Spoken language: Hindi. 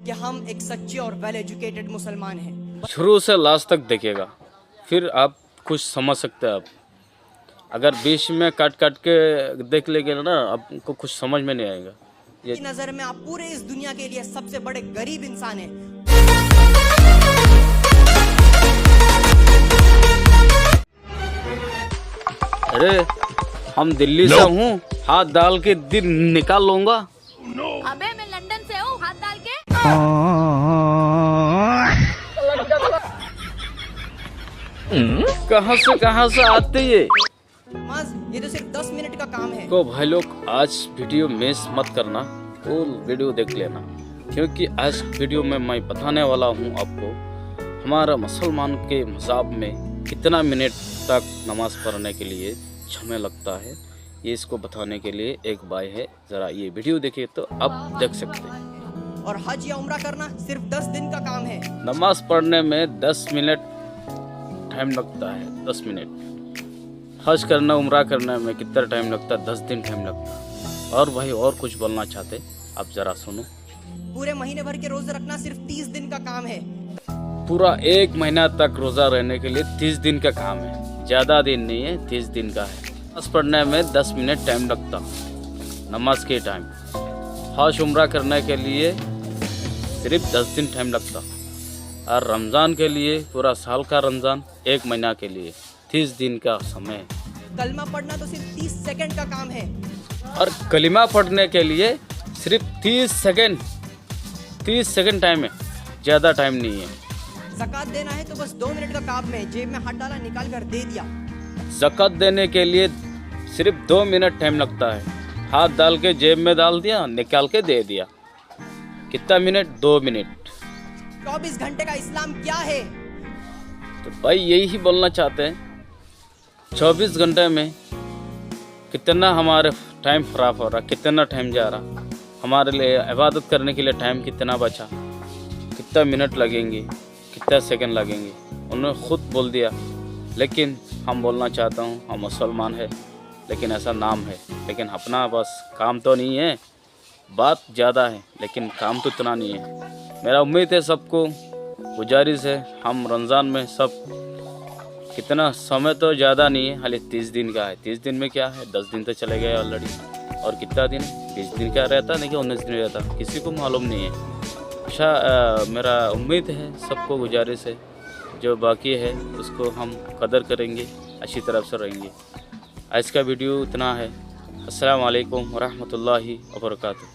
कि हम एक सच्चे और वेल एजुकेटेड मुसलमान हैं। शुरू से लास्ट तक देखिएगा, फिर आप कुछ समझ सकते हैं। आप अगर बीच में काट काट के देख लेंगे ना, आपको कुछ समझ में नहीं आएगा। ये की नज़र में आप पूरे इस दुनिया के लिए सबसे बड़े गरीब इंसान हैं। अरे हम दिल्ली से हूँ, हाथ डाल के दिल निकाल लूंगा। अबे मैं लंदन से हूँ, हाथ डाल के। कहाँ से आते ये? ये तो सिर्फ 10 मिनट का काम है। तो भाई लोग, आज वीडियो मिस मत करना, फुल वीडियो देख लेना, क्योंकि आज वीडियो में मैं बताने वाला हूँ आपको हमारा मुसलमान के मज़हब में कितना मिनट तक नमाज़ पढ़ने के लिए समय लगता है। ये इसको बताने के लिए एक भाई है, ज़रा ये वीडियो देखिए तो आप देख सकते हैं। और हज या उम्रा करना सिर्फ 10 दिन का काम है। नमाज़ पढ़ने में 10 मिनट टाइम लगता है, 10 मिनट। हज करना, उम्रा करने में कितना टाइम लगता है? 10 दिन टाइम लगता है। और भाई और कुछ बोलना चाहते, आप ज़रा सुनो। पूरे महीने भर के रोजे रखना सिर्फ 30 दिन का काम है। पूरा 1 महीना तक रोज़ा रहने के लिए 30 दिन का काम है, ज़्यादा दिन नहीं है, 30 दिन का है। नमाज पढ़ने में 10 मिनट टाइम लगता, नमाज के टाइम। हज उम्रा करने के लिए सिर्फ 10 दिन टाइम लगता, और रमज़ान के लिए पूरा साल का रमज़ान 1 महीना के लिए 30 दिन का समय। कलमा पढ़ना तो सिर्फ 30 सेकंड का काम है। और कलिमा पढ़ने के लिए सिर्फ 30 सेकंड टाइम है, ज़्यादा टाइम नहीं है। ज़कात देना है तो बस 2 मिनट का काम है, जेब में हाथ डाला, निकाल कर दे दिया। ज़कात देने के लिए सिर्फ 2 मिनट टाइम लगता है, हाथ डाल के जेब में डाल दिया, निकाल के दे दिया। कितना मिनट? 2 मिनट। 24 घंटे का इस्लाम क्या है? तो भाई यही बोलना चाहते हैं, 24 घंटे में कितना हमारे टाइम खराब हो रहा, कितना टाइम जा रहा, हमारे लिए इबादत करने के लिए टाइम कितना बचा, कितना मिनट लगेंगे, कितना सेकंड लगेंगे, उन्होंने खुद बोल दिया। लेकिन हम बोलना चाहता हूँ, हम मुसलमान है, लेकिन ऐसा नाम है, लेकिन अपना बस काम तो नहीं है। बात ज़्यादा है लेकिन काम तो इतना नहीं है। मेरा उम्मीद है, सबको गुजारिश है, हम रमज़ान में सब कितना समय तो ज़्यादा नहीं है, खाली 30 दिन का है। 30 दिन में क्या है, 10 दिन तो चले गए ऑलरेडी, और कितना दिन, 20 दिन का रहता नहीं कि 19 दिन रहता, किसी को मालूम नहीं है। अच्छा, मेरा उम्मीद है, सबको गुजारिश है, जो बाकी है उसको हम कदर करेंगे, अच्छी तरफ से रहेंगे। आज का वीडियो इतना है। अस्सलाम वालेकुम वरहमतुल्लाहि वबरकातुहू।